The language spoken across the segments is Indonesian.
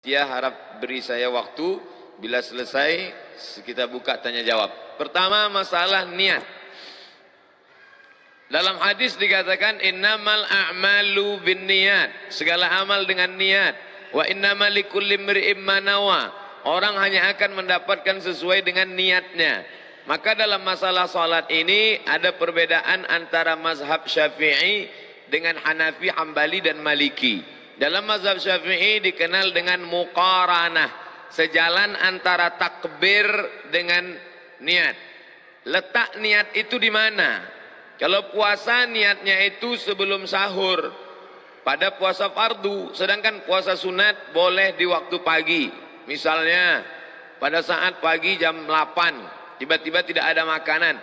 Dia harap beri saya waktu, bila selesai kita buka tanya jawab. Pertama, masalah niat. Dalam hadis dikatakan innamal a'malu binniyat, segala amal dengan niat. Wa innamal likulli imri'in ma nawa, orang hanya akan mendapatkan sesuai dengan niatnya. Maka dalam masalah salat ini ada perbedaan antara mazhab Syafi'i dengan Hanafi, Hambali dan Maliki. Dalam mazhab Syafi'i dikenal dengan muqaranah, sejalan antara takbir dengan niat. Letak niat itu di mana? Kalau puasa niatnya itu sebelum sahur pada puasa fardu, sedangkan puasa sunat boleh di waktu pagi. Misalnya pada saat pagi jam 8 tiba-tiba tidak ada makanan,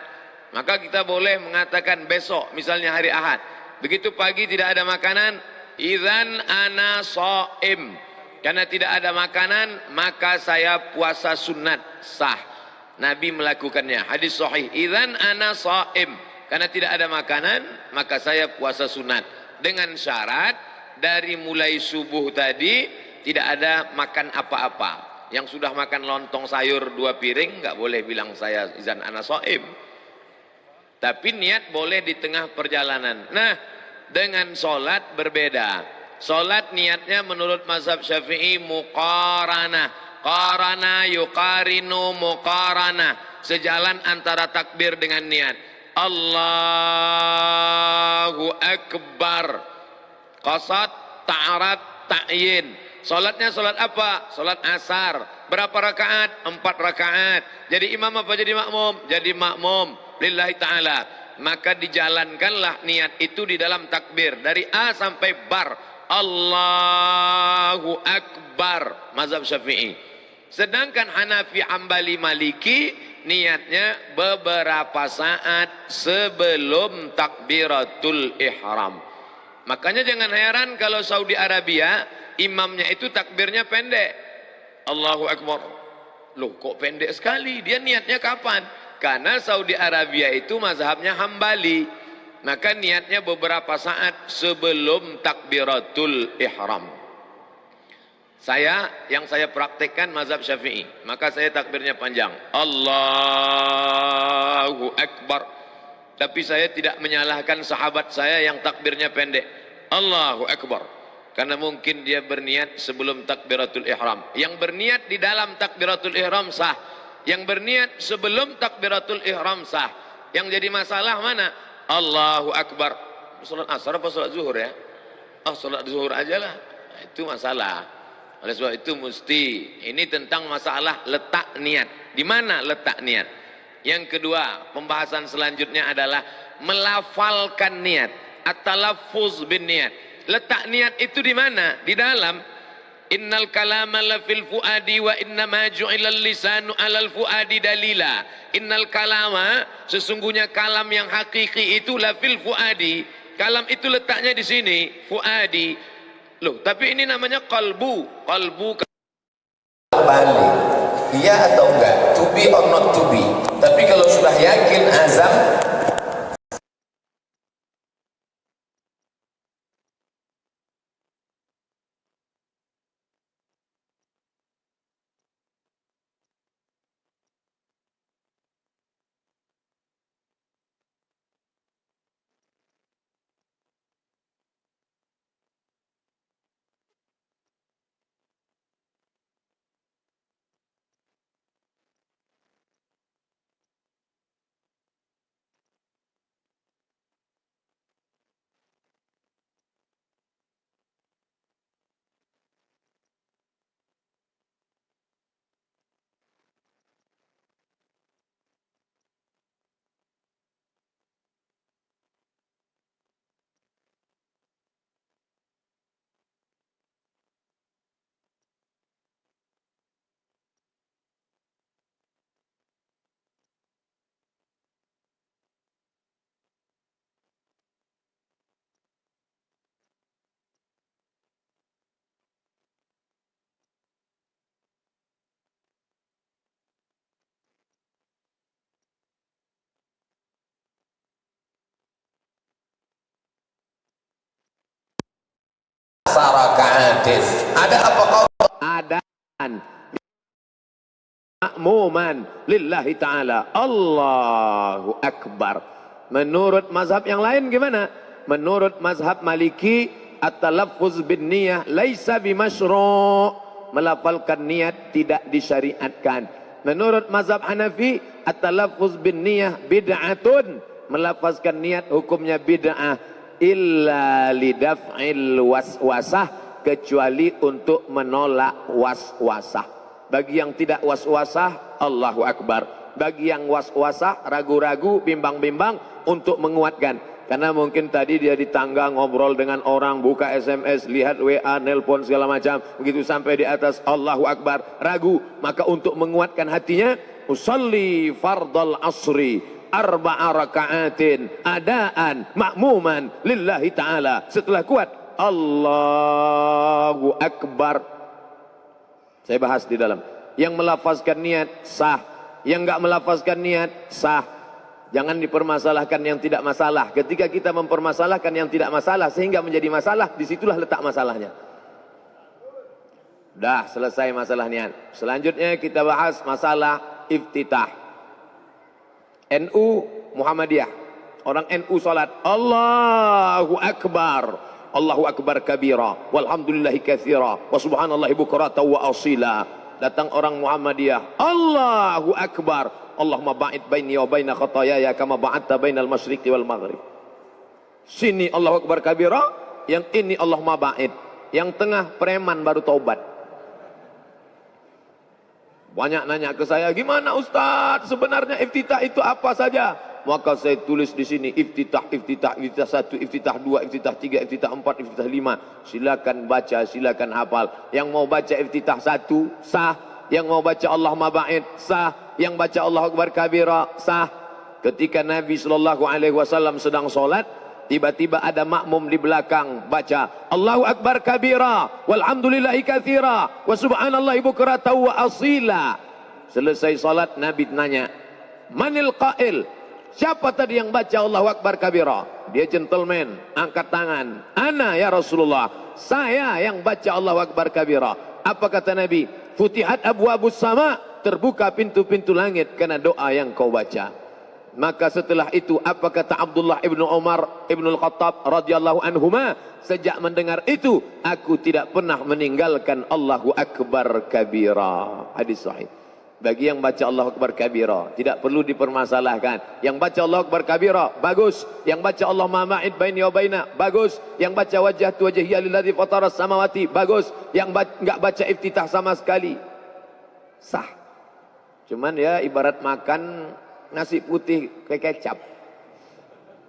maka kita boleh mengatakan besok, misalnya hari Ahad, begitu pagi tidak ada makanan, idzan ana shaim, karena tidak ada makanan maka saya puasa sunat sah. Nabi melakukannya, hadis sahih, idzan ana shaim, karena tidak ada makanan maka saya puasa sunat, dengan syarat dari mulai subuh tadi tidak ada makan apa-apa. Yang sudah makan lontong sayur 2 piring nggak boleh bilang saya idzan ana shaim, tapi niat boleh di tengah perjalanan. Nah, dengan solat berbeda. Solat niatnya menurut mazhab Syafi'i muqaranah. Qarana yuqarinu muqaranah, sejalan antara takbir dengan niat. Allahu Akbar, qasad, ta'arat, ta'yin. Solatnya solat apa? Solat asar. Berapa rakaat? 4 rakaat. Jadi imam apa jadi makmum? Jadi makmum lillahi ta'ala. Maka dijalankanlah niat itu di dalam takbir dari A sampai bar. Allahu Akbar, mazhab Syafi'i. Sedangkan Hanafi, Hambali, Maliki niatnya beberapa saat sebelum takbiratul ihram. Makanya jangan heran kalau Saudi Arabia imamnya itu takbirnya pendek. Allahu Akbar. Loh, kok pendek sekali? Dia niatnya kapan? Karena Saudi Arabia itu mazhabnya Hambali, maka niatnya beberapa saat sebelum takbiratul ihram. Yang saya praktekkan mazhab Syafi'i, maka saya takbirnya panjang, Allahu Akbar. Tapi saya tidak menyalahkan sahabat saya yang takbirnya pendek, Allahu Akbar, karena mungkin dia berniat sebelum takbiratul ihram. Yang berniat di dalam takbiratul ihram sah, yang berniat sebelum takbiratul ihram sah. Yang jadi masalah mana? Allahu Akbar. Salat asar apa salat zuhur ya? Salat zuhur aja lah. Nah, itu masalah. Oleh sebab itu mesti, ini tentang masalah letak niat. Di mana letak niat? Yang kedua, pembahasan selanjutnya adalah melafalkan niat, at-talaffuz bin niat. Letak niat itu di mana? Di dalam innal kalama la fil fuadi wa innama ju'ilal lisanu alal fuadi dalila. Innal kalama, sesungguhnya kalam yang hakiki itu la fil fuadi. Kalam itu letaknya di sini, fuadi. Loh, tapi ini namanya qalbu. Qalbu balik. Iya atau enggak? To be or not to be. Tapi kalau sudah yakin azam, sarakaatin. Ada apa kau? Ada ma'muman lillahi ta'ala. Allahu Akbar. Menurut mazhab yang lain gimana? Menurut mazhab Maliki, at-talaffuz bin niyah laisa bimasyru'. Melafalkan niat tidak disyariatkan. Menurut mazhab Hanafi, at-talaffuz bin niyah bid'atun. Melafazkan niat hukumnya bid'ah. Illa lidaf'il waswasah, kecuali untuk menolak waswasah. Bagi yang tidak waswasah, Allahu Akbar. Bagi yang waswasah, ragu-ragu, bimbang-bimbang, untuk menguatkan. Karena mungkin tadi dia di tangga ngobrol dengan orang, buka SMS, lihat WA, nelpon segala macam. Begitu sampai di atas Allahu Akbar, ragu. Maka untuk menguatkan hatinya, usalli fardal asri arba'a raka'atin adaan ma'muman lillahi ta'ala. Setelah kuat, Allahu Akbar. Saya bahas di dalam. Yang melafazkan niat sah, yang enggak melafazkan niat sah. Jangan dipermasalahkan yang tidak masalah. Ketika kita mempermasalahkan yang tidak masalah sehingga menjadi masalah, disitulah letak masalahnya. Dah selesai masalah niat. Selanjutnya kita bahas masalah iftitah. NU Muhammadiyah, orang NU salat Allahu Akbar, Allahu Akbar kabira, walhamdulillahi katsira, wa subhanallahi bukratan wa asila. Datang orang Muhammadiyah, Allahu Akbar, Allahumma ba'id baini wa baina khataayaya kama ba'adta bainal masyriqi wal maghrib. Sini Allahu Akbar kabira, yang ini Allahumma ba'id, yang tengah preman baru taubat. Banyak nanya ke saya, gimana Ustaz? Sebenarnya iftitah itu apa saja? Maka saya tulis di sini iftitah 1, iftitah 2, iftitah 3, iftitah 4, iftitah 5. Silakan baca, silakan hafal. Yang mau baca iftitah 1 sah, yang mau baca Allahumma ba'id sah, yang baca Allahu Akbar kabira sah. Ketika Nabi SAW sedang solat, tiba-tiba ada makmum di belakang baca Allahu Akbar kabira walhamdulillahi katsira wa subhanallahi bukratan wa asila. Selesai salat Nabi tanya, manil qail? Siapa tadi yang baca Allahu Akbar kabira? Dia gentleman, angkat tangan. Ana ya Rasulullah, saya yang baca Allahu Akbar kabira. Apa kata Nabi? Futihat abwabus sama, terbuka pintu-pintu langit karena doa yang kau baca. Maka setelah itu apa kata Abdullah ibnu Umar ibnu Al-Khattab radhiyallahu anhuma? Sejak mendengar itu, aku tidak pernah meninggalkan Allahu Akbar kabira. Hadis sahih. Bagi yang baca Allahu Akbar kabira, tidak perlu dipermasalahkan. Yang baca Allahu Akbar kabira, bagus. Yang baca Allahumma ma'id baini wa baina, bagus. Yang baca wajhatu wajhiya lilladzi fataras samawati, bagus. Yang enggak baca iftitah sama sekali, sah. Cuman ya ibarat makan nasi putih kayak kecap.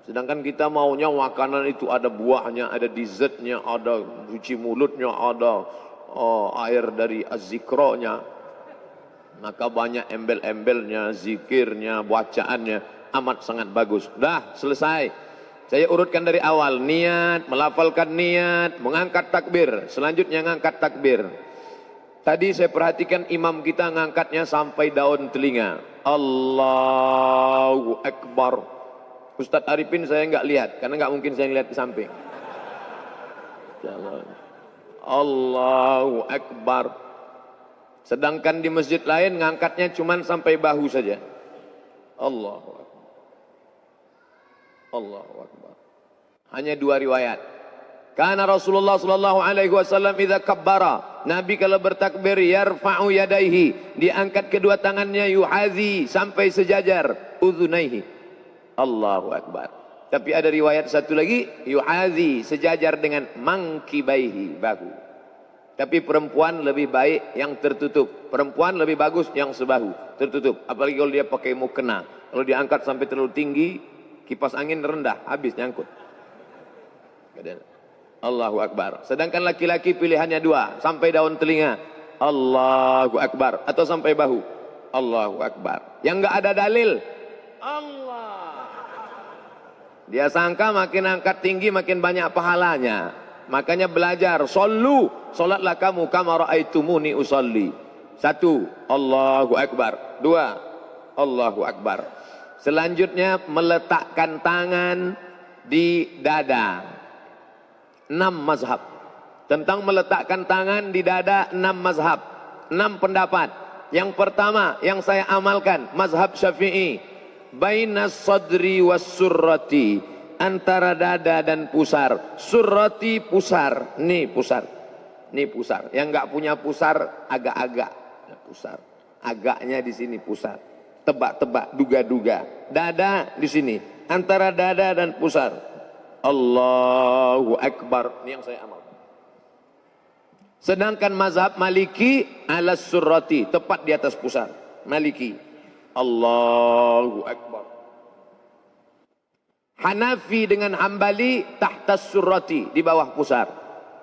Sedangkan kita maunya makanan itu ada buahnya, ada dessertnya, ada cuci mulutnya, ada air dari az-zikronya. Maka banyak embel-embelnya, zikirnya, bacaannya, amat sangat bagus. Dah selesai. Saya urutkan dari awal. Niat, melafalkan niat, mengangkat takbir. Selanjutnya ngangkat takbir. Tadi saya perhatikan imam kita ngangkatnya sampai daun telinga. Allahu Akbar. Ustadz Arifin saya enggak lihat, karena enggak mungkin saya lihat ke samping. Allahu Akbar. Sedangkan di masjid lain ngangkatnya cuma sampai bahu saja. Allahu Akbar. Allahu Akbar. Hanya 2 riwayat. Karena Rasulullah sallallahu alaihi wasallam idza kabbara, Nabi kalau bertakbir yarfa'u yadaihi, diangkat kedua tangannya, yuhazi, sampai sejajar udhunaihi. Allahu Akbar. Tapi ada riwayat satu lagi, yuhazi, sejajar dengan mangkibaihi, bahu. Tapi perempuan lebih baik yang tertutup. Perempuan lebih bagus yang sebahu, tertutup. Apalagi kalau dia pakai mukena. Kalau diangkat sampai terlalu tinggi, kipas angin rendah, habis nyangkut. Allahu Akbar. Sedangkan laki-laki pilihannya 2, sampai daun telinga. Allahu Akbar. Atau sampai bahu. Allahu Akbar. Yang enggak ada dalil, Allah. Dia sangka makin angkat tinggi makin banyak pahalanya. Makanya belajar, sallu, salatlah kamu kama raaitumuni usalli. 1, Allahu Akbar. 2, Allahu Akbar. Selanjutnya meletakkan tangan di dada. 6 mazhab. Tentang meletakkan tangan di dada 6 mazhab. 6 pendapat. Yang pertama yang saya amalkan mazhab Syafi'i, bainas sadri was surrati, antara dada dan pusar. Surrati pusar, nih pusar. Nih pusar. Yang enggak punya pusar agak-agak pusar. Agaknya di sini pusar. Tebak-tebak, duga-duga. Dada di sini, antara dada dan pusar. Allahu Akbar. Ini yang saya amal. Sedangkan mazhab Maliki ala surrati, tepat di atas pusar. Maliki. Allahu Akbar. Hanafi dengan Hambali tahta surrati, di bawah pusar.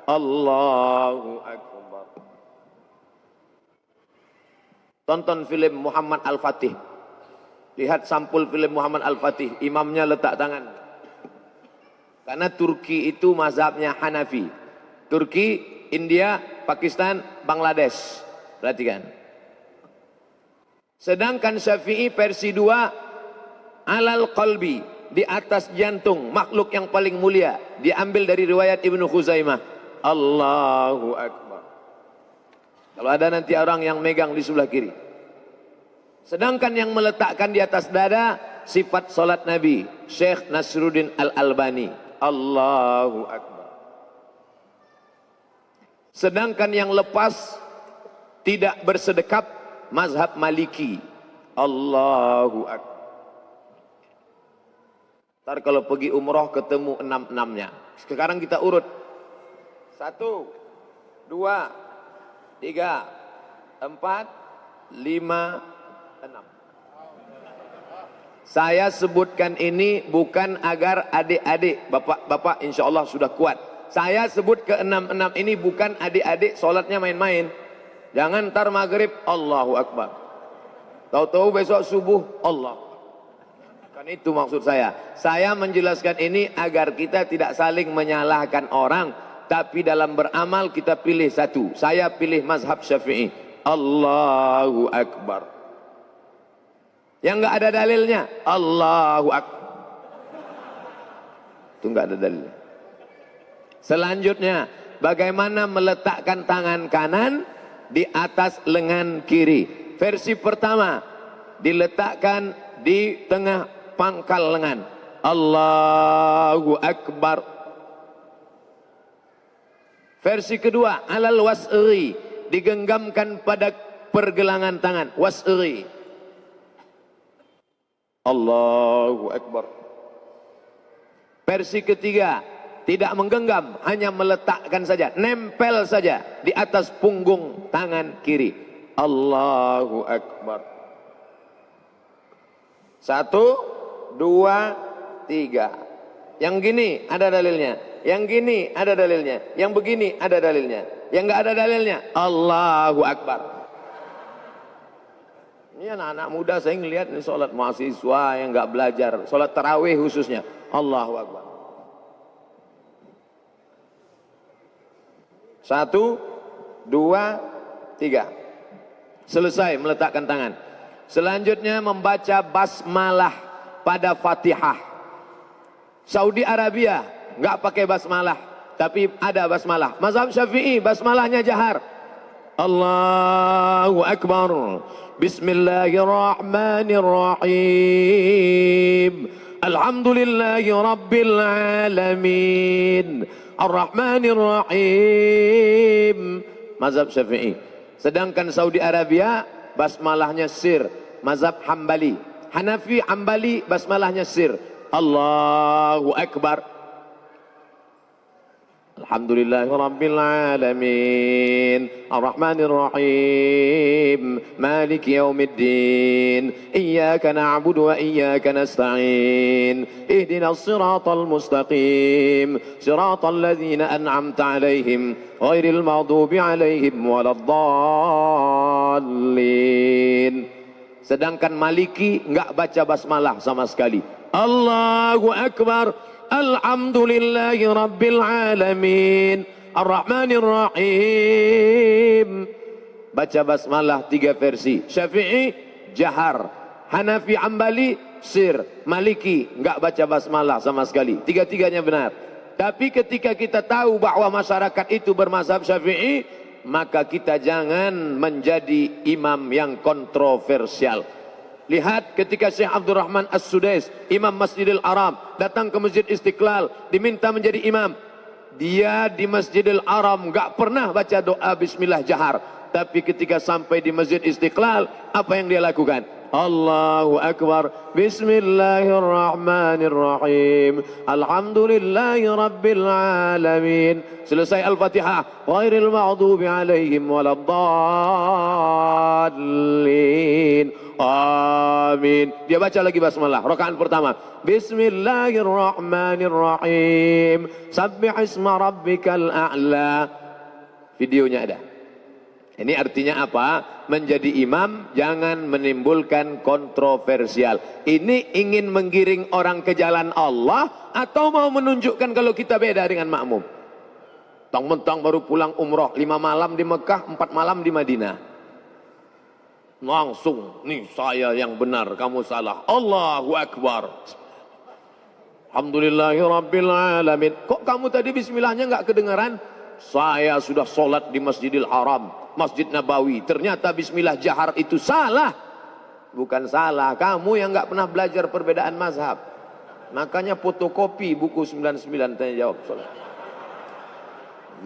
Allahu Akbar. Tonton film Muhammad Al-Fatih. Lihat sampul film Muhammad Al-Fatih. Imamnya letak tangan. Karena Turki itu mazhabnya Hanafi. Turki, India, Pakistan, Bangladesh. Perhatikan. Sedangkan Syafi'i versi 2 alal qalbi, di atas jantung, makhluk yang paling mulia. Diambil dari riwayat Ibnu Khuzaimah. Allahu Akbar. Kalau ada nanti orang yang megang di sebelah kiri. Sedangkan yang meletakkan di atas dada sifat salat Nabi, Syekh Nasruddin Al-Albani. Allahu Akbar. Sedangkan yang lepas tidak bersedekap mazhab Maliki. Allahu Akbar. Ntar kalau pergi umroh ketemu 6-6-nya. Sekarang kita urut. 1, 2, 3, 4, 5, 6. Saya sebutkan ini bukan agar adik-adik, bapak-bapak insya Allah sudah kuat. Saya sebut ke 6-6 ini bukan adik-adik sholatnya main-main. Jangan ntar maghrib Allahu Akbar. Tahu-tahu besok subuh Allah. Kan itu maksud saya. Saya menjelaskan ini agar kita tidak saling menyalahkan orang. Tapi dalam beramal kita pilih satu. Saya pilih mazhab Syafi'i. Allahu Akbar. Yang enggak ada dalilnya Allahu Akbar. Itu enggak ada dalilnya. Selanjutnya, bagaimana meletakkan tangan kanan di atas lengan kiri. Versi pertama, diletakkan di tengah pangkal lengan. Allahu Akbar. Versi kedua, alal was'ri, digenggamkan pada pergelangan tangan. Was'ri. Allahu Akbar. Versi ketiga, tidak menggenggam, hanya meletakkan saja, nempel saja di atas punggung tangan kiri. Allahu Akbar. 1, 2, 3. Yang gini ada dalilnya, yang gini ada dalilnya, yang begini ada dalilnya, yang enggak ada dalilnya Allahu Akbar. Ini anak-anak muda saya ngelihat ini sholat mahasiswa yang enggak belajar, sholat tarawih khususnya. Allahu Akbar. 1, 2, 3. Selesai meletakkan tangan. Selanjutnya membaca basmalah pada Fatihah. Saudi Arabia enggak pakai basmalah, tapi ada basmalah. Mazhab Syafi'i basmalahnya jahar. Allahu Akbar. Bismillahirrahmanirrahim. Alhamdulillahi Rabbil Alamin. Ar-Rahmanir Rahim. Mazhab Syafi'i. Sedangkan Saudi Arabia basmalahnya sir. Mazhab Hambali. Hanafi Hambali basmalahnya sir. Allahu Akbar. Alhamdulillahi Rabbil Alamin. Ar-Rahmanir Rahim. Maliki Yawmiddin. Iyyaka na'budu wa iyyaka nasta'in. Ihdinas siratal mustaqim. Siratal ladzina an'amta 'alaihim ghairil maghdubi 'alaihim waladdallin. Sedangkan Maliki enggak baca basmalah sama sekali. Allahu Akbar. Alhamdulillahi Rabbil Alamin. Ar-Rahmanir Rahim. Baca basmalah 3 versi. Syafi'i jahar, Hanafi Hambali sir, Maliki enggak baca basmalah sama sekali. Tiga-tiganya benar. Tapi ketika kita tahu bahwa masyarakat itu bermazhab Syafi'i, maka kita jangan menjadi imam yang kontroversial. Lihat ketika Syekh Abdurrahman As-Sudais, Imam Masjidil Haram, datang ke Masjid Istiqlal, diminta menjadi imam. Dia di Masjidil Haram enggak pernah baca doa bismillah jahar. Tapi ketika sampai di Masjid Istiqlal, apa yang dia lakukan? Allahu Akbar, Bismillahirrahmanirrahim, Alhamdulillahi Rabbil Alamin. Selesai Al-Fatihah, Ghairil maghdubi alaihim waladdallin, amin. Dia baca lagi basmalah, rakaat pertama, Bismillahirrahmanirrahim, Sabbih isma rabbikal a'la. Videonya ada. Ini artinya apa? Menjadi imam jangan menimbulkan kontroversial. Ini ingin menggiring orang ke jalan Allah atau mau menunjukkan kalau kita beda dengan makmum? Mentang-mentang baru pulang umroh 5 malam di Mekah, 4 malam di Madinah. Langsung, nih saya yang benar, kamu salah. Allahu Akbar. Alhamdulillahi Rabbil Alamin. Kok kamu tadi bismillahnya nggak kedengaran? Saya sudah sholat di Masjidil Haram, Masjid Nabawi. Ternyata bismillah jahar itu salah. Bukan salah, kamu yang nggak pernah belajar perbedaan mazhab. Makanya fotokopi buku 99 tanya jawab sholat.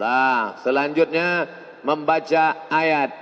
Nah, selanjutnya membaca ayat.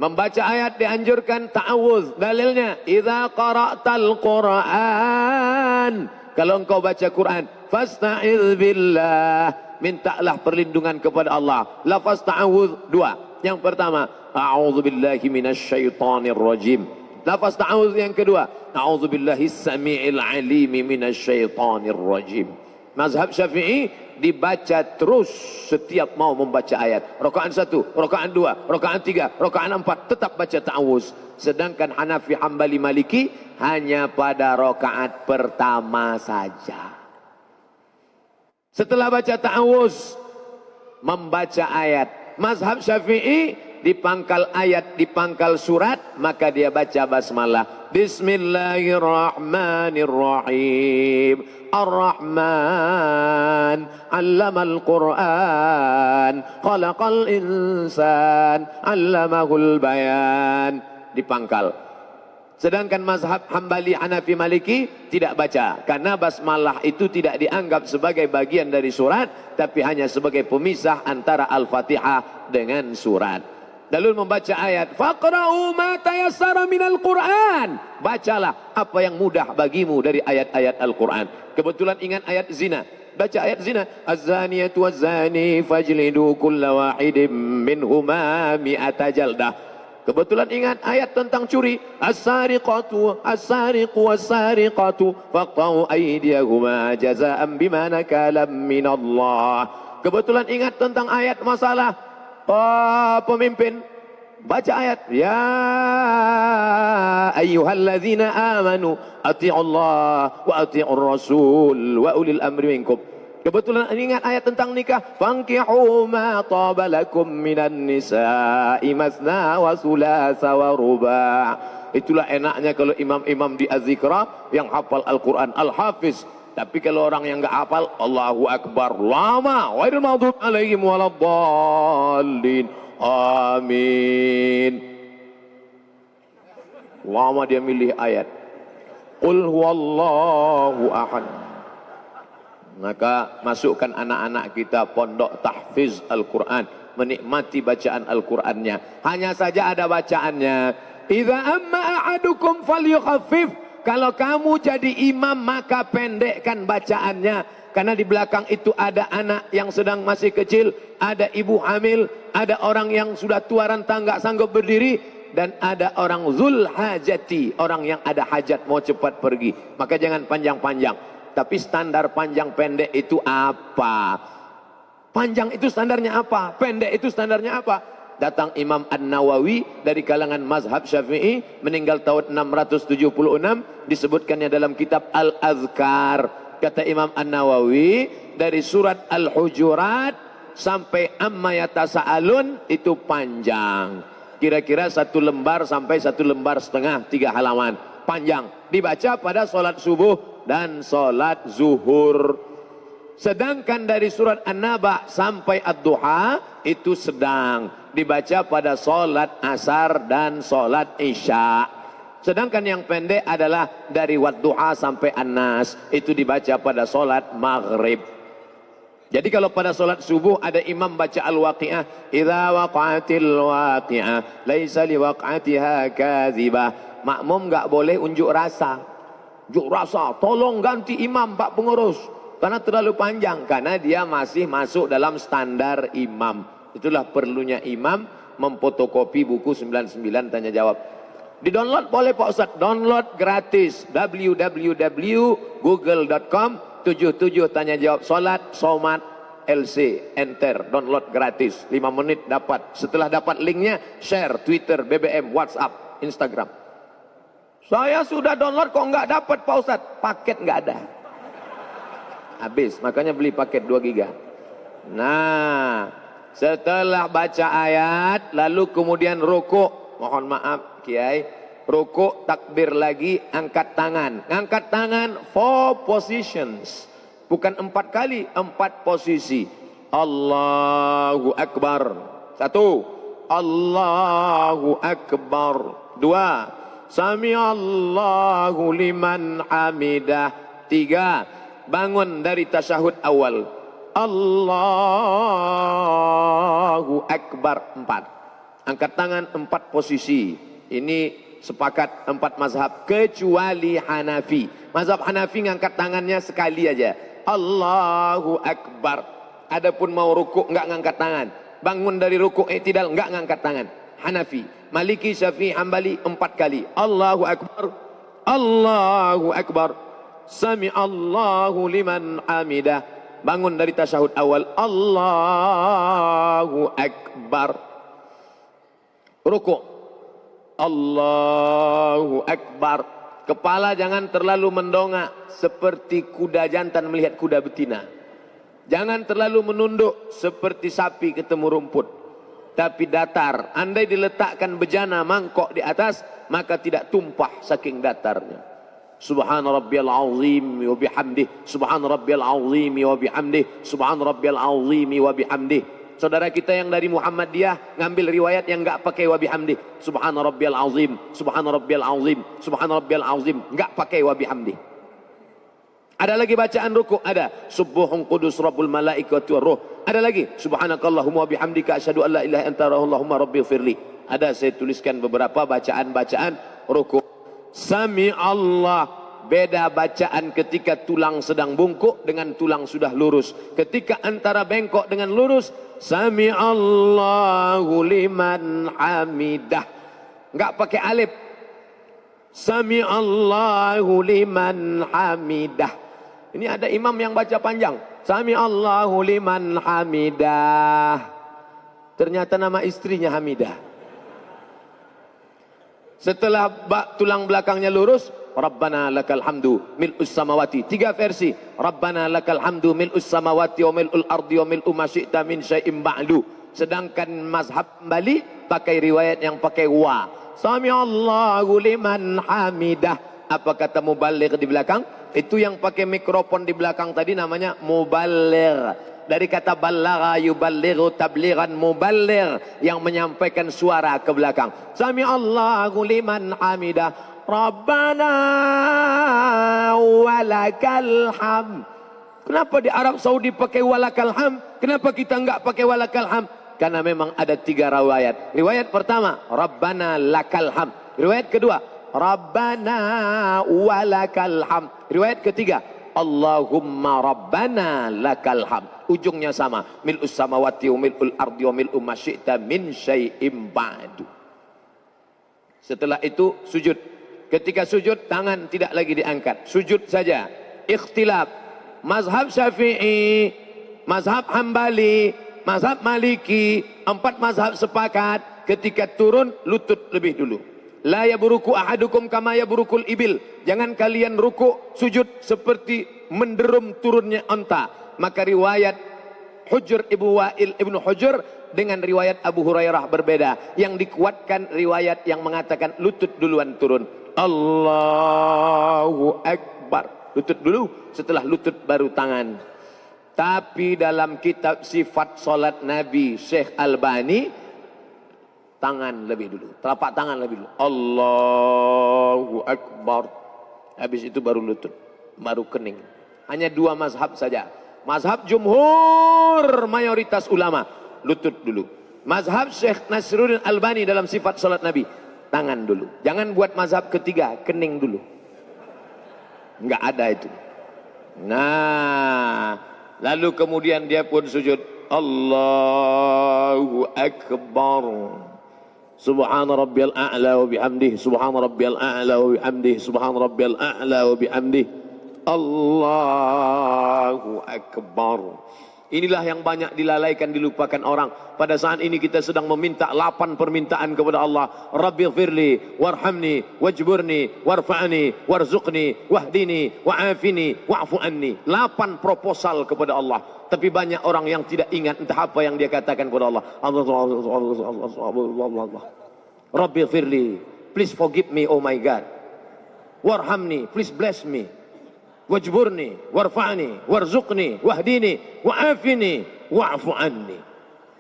Membaca ayat dianjurkan ta'awuz. Dalilnya, idza qara'tal Qur'an, kalau engkau baca Quran, fasta'iz billah, mintalah perlindungan kepada Allah. Lafaz ta'awuz 2. Yang pertama, a'udzubillahi minasyaitonir rajim. Lafaz ta'awuz yang kedua, a'udzubillahis samii'il 'aliim minasyaitonir rajim. Mazhab Syafi'i dibaca terus setiap mau membaca ayat. Rakaat 1, rakaat 2, rakaat 3, rakaat 4 tetap baca ta'awuz. Sedangkan Hanafi, Hambali, Maliki hanya pada rakaat pertama saja. Setelah baca ta'awuz, membaca ayat. Mazhab Syafi'i di pangkal ayat, di pangkal surat, maka dia baca basmalah. Bismillahirrahmanirrahim. Ar-Rahman 'allamal Qur'an, khalaqal insan, 'allamahul bayan. Di pangkal. Sedangkan mazhab Hambali, Hanafi, Maliki tidak baca. Karena basmalah itu tidak dianggap sebagai bagian dari surat, tapi hanya sebagai pemisah antara Al-Fatihah dengan surat. Lalu membaca ayat, faqra'u ma tayassara minal Qur'an. Bacalah apa yang mudah bagimu dari ayat-ayat Al-Quran. Kebetulan ingat ayat zina. Baca ayat zina. Az-zaniyatu waz-zani fajlidu kulla wahidin minhuma mi'ata jaldah. Kebetulan ingat ayat tentang curi. As-sariqatu was-sariqatu faqta'u aydiyahuma jazaa'an bima nakalam minallah. Kebetulan ingat tentang ayat masalah pemimpin. Baca ayat, ya ayyuhalladzina amanu ati'ullah wa ati'ur rasul wa ulil amri minkum. Kebetulan ingat ayat tentang nikah, fankihu ma taba lakum minan nisa'i masna wa thulatha wa ruba'. Itulah enaknya kalau imam-imam di Az-Zikra yang hafal Al-Quran, Al-Hafiz. Tapi kalau orang yang enggak hafal, Allahu Akbar lama, ghairil maghdubi alaihim waladdallin, amin. Lama dia milih ayat. Qul huwallahu ahad. Maka masukkan anak-anak kita pondok tahfiz Al-Quran, menikmati bacaan Al-Qurannya. Hanya saja ada bacaannya. Idza amma ahadukum falyukhaffif. Kalau kamu jadi imam maka pendekkan bacaannya. Karena di belakang itu ada anak yang sedang masih kecil, ada ibu hamil, ada orang yang sudah tua renta enggak sanggup berdiri, dan ada orang zul hajati, orang yang ada hajat mau cepat pergi. Maka jangan panjang-panjang. Tapi standar panjang pendek itu apa? Panjang itu standarnya apa? Pendek itu standarnya apa? Datang Imam An-Nawawi dari kalangan mazhab Syafi'i, meninggal tahun 676, disebutkannya dalam kitab Al-Azkar. Kata Imam An-Nawawi, dari surat Al-Hujurat sampai Amma Yatasa'alun itu panjang. Kira-kira 1 lembar sampai 1 lembar setengah, 3 halaman. Panjang. Dibaca pada sholat subuh dan sholat zuhur. Sedangkan dari surat An-Naba sampai Ad-Duha itu sedang. dibaca pada solat asar dan solat isya. Sedangkan yang pendek adalah dari wadduha sampai an-nas, itu dibaca pada solat maghrib. Jadi kalau pada solat subuh ada imam baca al-waqi'ah, idza waqa'atil waqi'ah laisa liwaq'atiha kadzibah. Makmum enggak boleh unjuk rasa. Unjuk rasa, tolong ganti imam Pak Pengurus karena terlalu panjang, karena dia masih masuk dalam standar imam. Itulah perlunya imam memfotokopi buku 99 tanya jawab. Di-download boleh Pak Ustaz, download gratis www.google.com 77 tanya jawab solat somat LC, enter, download gratis 5 menit dapat. Setelah dapat linknya share Twitter, BBM, WhatsApp, Instagram. Saya sudah download kok nggak dapat Pak Ustaz, paket nggak ada, habis, makanya beli paket 2 giga. Nah, setelah baca ayat lalu kemudian rukuk, mohon maaf Kiai, rukuk, takbir lagi, angkat tangan. Angkat tangan 4 positions. Bukan 4 kali, 4 posisi. Allahu Akbar. 1. Allahu Akbar. 2. Sami Allahu liman hamidah. 3. Bangun dari tasyahud awal. Allahu Akbar. 4. Angkat tangan 4 posisi. Ini sepakat 4 mazhab kecuali Hanafi. Mazhab Hanafi ngangkat tangannya sekali aja. Allahu Akbar. Adapun mau rukuk enggak ngangkat tangan. Bangun dari rukuk i'tidal enggak ngangkat tangan. Hanafi. Maliki, Syafi'i, Hambali 4 kali. Allahu Akbar. Allahu Akbar. Sami Allahu liman hamidah. Bangun dari tasyahud awal. Allahu Akbar. Rukuk. Allahu Akbar. Kepala jangan terlalu mendongak seperti kuda jantan melihat kuda betina. Jangan terlalu menunduk seperti sapi ketemu rumput. Tapi datar. Andai diletakkan bejana mangkok di atas, maka tidak tumpah saking datarnya. Subhana rabbiyal azim wa bihamdih. Subhana rabbiyal azim wa bihamdih. Subhana rabbiyal azim wa bihamdih. Saudara kita yang dari Muhammadiyah ngambil riwayat yang enggak pakai wa bihamdih. Subhana rabbiyal azim, subhana rabbiyal azim, subhana rabbiyal azim, enggak pakai wa bihamdih. Ada lagi bacaan ruku', ada subuhun qudus rabbul malaikati war ruh. Ada lagi subhanakallahumma wa bihamdika asyhadu an la ilaha illa anta allahumma rabbighfirli. Ada saya tuliskan beberapa bacaan-bacaan ruku'. Sami Allah. Beda bacaan ketika tulang sedang bungkuk dengan tulang sudah lurus. Ketika antara bengkok dengan lurus, Sami Allahu liman hamidah. Enggak pakai alif. Sami Allahu liman hamidah. Ini ada imam yang baca panjang. Sami Allahu liman hamidah. Ternyata nama istrinya Hamidah. Setelah tulang belakangnya lurus, Rabbana lakal hamdu mil'us samawati. 3 versi. Rabbana lakal hamdu mil'us samawati wa mil'ul ardi wa mil'u ma syi'ta min syai'im ba'du. Sedangkan mazhab Bali pakai riwayat yang pakai wa. Sami Allahu liman hamidah. Apa kata muballigh di belakang? Itu yang pakai mikrofon di belakang tadi namanya muballigh. Dari kata ballagha yuballighu tablighan, muballigh yang menyampaikan suara ke belakang. Sami Allahu liman hamidah. Rabbana walakal ham. Kenapa di Arab Saudi pakai walakal ham? Kenapa kita enggak pakai walakal ham? Karena memang ada 3 riwayat. Riwayat pertama, Rabbana lakal ham. Riwayat kedua, Rabbana walakal ham. Riwayat ketiga, Allahumma Rabbana lakal ham. Ujungnya sama, mil'us samawati wa mil'ul ardi wa mil'u ma syi'ta min syai'im ba'du. Setelah itu sujud. Ketika sujud tangan tidak lagi diangkat, sujud saja. Ikhtilaf. Mazhab Syafi'i, mazhab Hambali, mazhab Maliki, 4 mazhab sepakat ketika turun lutut lebih dulu. La yaburuku ahadukum kama yaburukul ibil. Jangan kalian ruku sujud seperti menderum turunnya onta. Maka riwayat Hujr Ibnu Wa'il Ibnu Hujr dengan riwayat Abu Hurairah berbeda. Yang dikuatkan riwayat yang mengatakan lutut duluan turun. Allahu Akbar. Lutut dulu, setelah lutut baru tangan. Tapi dalam kitab sifat solat Nabi Syekh Albani tangan lebih dulu, telapak tangan lebih dulu. Allahu Akbar. Habis itu baru lutut, baru kening. Hanya 2 mazhab saja. Mazhab jumhur mayoritas ulama, lutut dulu. Mazhab Syekh Nasruddin Albani dalam sifat salat Nabi, tangan dulu. Jangan buat mazhab ketiga, kening dulu. Enggak ada itu. Nah, lalu kemudian dia pun sujud. Allahu Akbar. Subhana rabbiyal a'la wa bihamdihi. Subhana rabbiyal a'la wa bihamdihi. Subhana rabbiyal a'la wa bihamdihi. Allahu Akbar. Inilah yang banyak dilalaikan, dilupakan orang. Pada saat ini kita sedang meminta 8 permintaan kepada Allah. Rabbighfirli warhamni wajburni warfa'ni warzuqni wahdini wa'afini wa'fu anni. 8 proposal kepada Allah. Tapi banyak orang yang tidak ingat entah apa yang dia katakan kepada Allah. Rabbighfirli, please forgive me, oh my God. Warhamni, please bless me. Wajburni, warfa'ni, warzuqni, wahdini, wa'afini, wa'fu anni.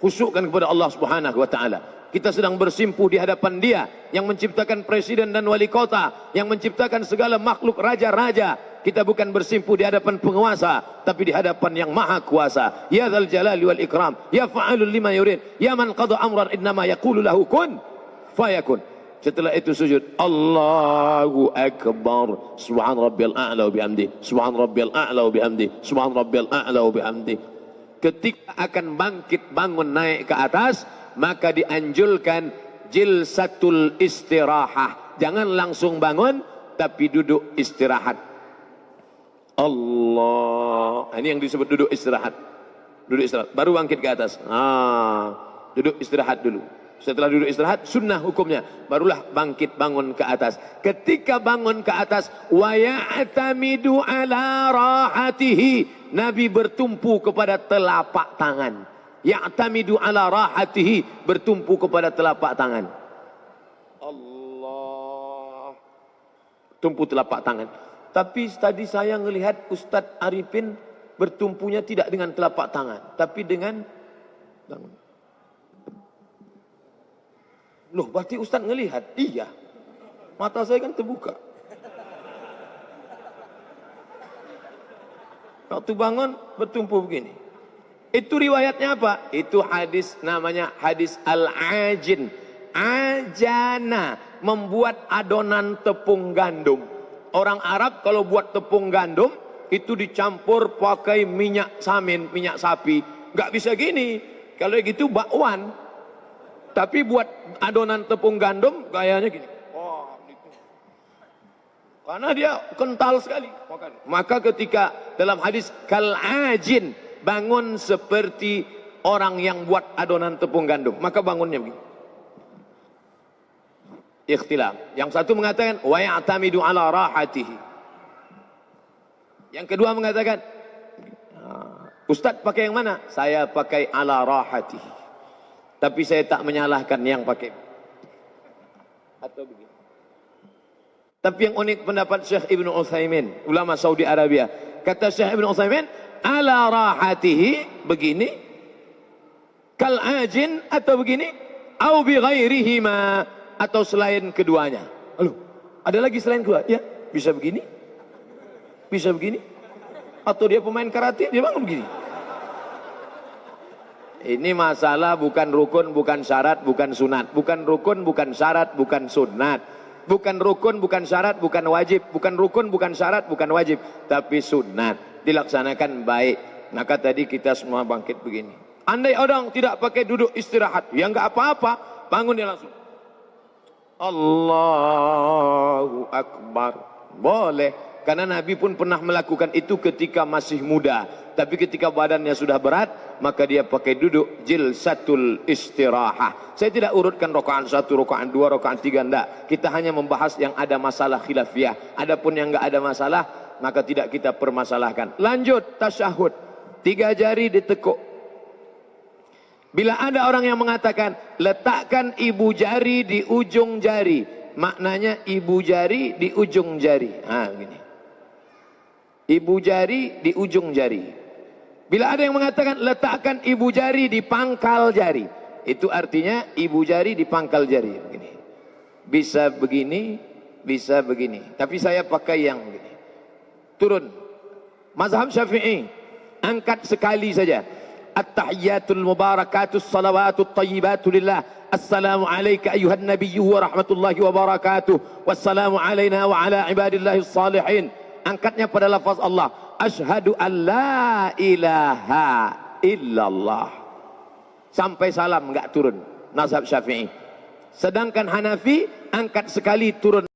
Khusyukkan kepada Allah Subhanahu wa taala. Kita sedang bersimpuh di hadapan Dia yang menciptakan presiden dan wali kota, yang menciptakan segala makhluk raja-raja. Kita bukan bersimpuh di hadapan penguasa, tapi di hadapan yang maha kuasa. Ya dzal jalali wal ikram, ya fa'alul lima yurid, ya man qada amran innama yaqulu lahu kun fayakun. Setelah itu sujud. Allahu Akbar. Subhan rabbiyal a'la wa bihamdi. Subhan rabbiyal a'la wa bihamdi. Subhan rabbiyal a'la wa bihamdi. Ketika akan bangkit bangun naik ke atas, maka dianjurkan jilsatul istirahah. Jangan langsung bangun, tapi duduk istirahat. Allah. Ini yang disebut duduk istirahat. Duduk istirahat. Baru bangkit ke atas. Duduk istirahat dulu. Setelah duduk istirahat, sunnah hukumnya. Barulah bangkit bangun ke atas. Ketika bangun ke atas, wa ya'tamidu ala rahatihi. Nabi bertumpu kepada telapak tangan. Ya'tamidu ala rahatihi. Bertumpu kepada telapak tangan. Allah. Tumpu telapak tangan. Tapi tadi saya melihat Ustadz Arifin bertumpunya tidak dengan telapak tangan. Tapi dengan tangan. Loh, berarti Ustaz ngelihat? Iya. Mata saya kan terbuka. Waktu bangun bertumpu begini. Itu riwayatnya apa? Itu hadis, namanya hadis al-ajin. Ajana, membuat adonan tepung gandum. Orang Arab kalau buat tepung gandum itu dicampur pakai minyak samin, minyak sapi. Nggak bisa gini. Kalau gitu bakwan. Tapi buat adonan tepung gandum gayanya gini. Oh, gitu. Karena dia kental sekali. Maka ketika dalam hadis kal-ajin, bangun seperti orang yang buat adonan tepung gandum. Maka bangunnya begini. Ikhtilaf. Yang satu mengatakan wa ya'tamidu ala rahatihi. Yang kedua mengatakan, Ustaz pakai yang mana? Saya pakai ala rahatihi. Tapi saya tak menyalahkan yang pakai. Atau begini. Tapi yang unik pendapat Syekh Ibn Utsaimin, ulama Saudi Arabia. Kata Syekh Ibn Utsaimin, ala rahatihi, begini, kal ajin, atau begini, au bi ghairihima, atau selain keduanya. Halo, ada lagi selain kedua? Ya, bisa begini, bisa begini, atau dia pemain karate, dia bangun begini. Ini masalah bukan rukun, bukan syarat, bukan sunat. Bukan rukun, bukan syarat, bukan sunat. Bukan rukun, bukan syarat, bukan wajib. Bukan rukun, bukan syarat, bukan wajib. Tapi sunat. Dilaksanakan baik. Maka tadi kita semua bangkit begini. Andai orang tidak pakai duduk istirahat, ya enggak apa-apa. Bangun dia langsung. Allahu Akbar. Boleh. Karena Nabi pun pernah melakukan itu ketika masih muda. Tapi ketika badannya sudah berat, maka dia pakai duduk jilsatul istirahah. Saya tidak urutkan rakaat 1, rakaat 2, rakaat 3, enggak. Kita hanya membahas yang ada masalah khilafiyah. Adapun yang enggak ada masalah, maka tidak kita permasalahkan. Lanjut tasyahud. 3 jari ditekuk. Bila ada orang yang mengatakan, letakkan ibu jari di ujung jari. Maknanya ibu jari di ujung jari. Gini. Ibu jari di ujung jari. Bila ada yang mengatakan letakkan ibu jari di pangkal jari. Itu artinya ibu jari di pangkal jari begini. Bisa begini, bisa begini. Tapi saya pakai yang begini. Turun. Mazhab Syafi'i angkat sekali saja. At-tahiyyatul mubarakatus salawatut tayyibatu lillah. Assalamu alayka ayuhan nabiyyu wa rahmatullahi wa barakatuh. Wassalamu alayna wa ala ibadillahi salihin. Angkatnya pada lafaz Allah. Ashhadu an la ilaha illallah. Sampai salam enggak turun. Mazhab Syafi'i. Sedangkan Hanafi angkat sekali turun.